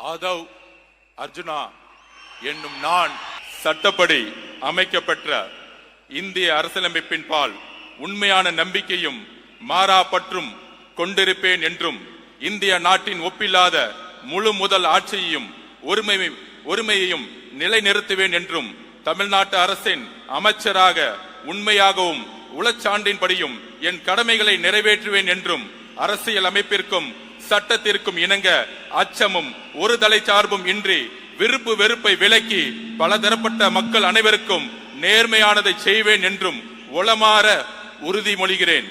ஆதவ் அர்ஜுனா என்னும் நான் சட்டப்படி அமைக்கப்பெற்ற இந்திய அரசியலமைப்பின் பால் உண்மையான நம்பிக்கையும் மாறா பற்றும் கொண்டிருப்பேன் என்றும் இந்திய நாட்டின் ஒப்பில்லாத முழு முதல் ஆட்சியையும் ஒருமையையும் நிலைநிறுத்துவேன் என்றும் தமிழ்நாட்டு அரசின் அமைச்சராக உண்மையாகவும் உளச்சான்றின்படியும் என் கடமைகளை நிறைவேற்றுவேன் என்றும் அரசியல் அமைப்பிற்கும் சட்டத்திற்கும் இணங்க அச்சமும் ஒரு தலை சார்பும் இன்றி விருப்பு வெறுப்பை விலக்கி பலதரப்பட்ட மக்கள் அனைவருக்கும் நேர்மையானதை செய்வேன் என்றும் உளமாற உறுதிமொழிகிறேன்.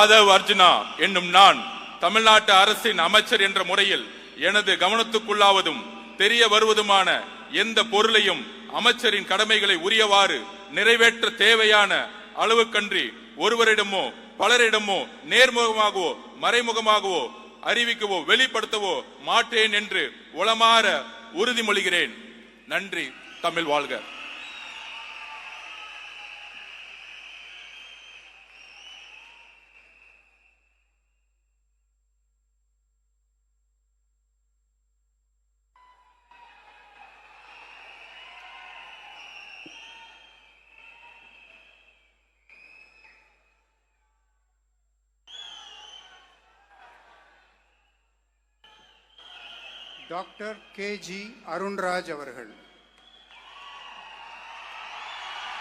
ஆதவ் அர்ஜுனா என்னும் நான் தமிழ்நாட்டு அரசின் அமைச்சர் என்ற முறையில் எனது கவனத்துக்குள்ளாவதும் தெரிய வருவதுமான எந்த பொருளையும் அமைச்சரின் கடமைகளை உரியவாறு நிறைவேற்ற தேவையான அளவுக்கன்றி ஒருவரிடமோ பலரிடமோ நேர்முகமாகவோ மறைமுகமாகவோ அறிவிக்கவோ வெளிப்படுத்தவோ மாட்டேன் என்று உளமாற உறுதிமொழிகிறேன். நன்றி. தமிழ் வாழ்க. Doctor K.G. அருண்ராஜ் அவர்கள்.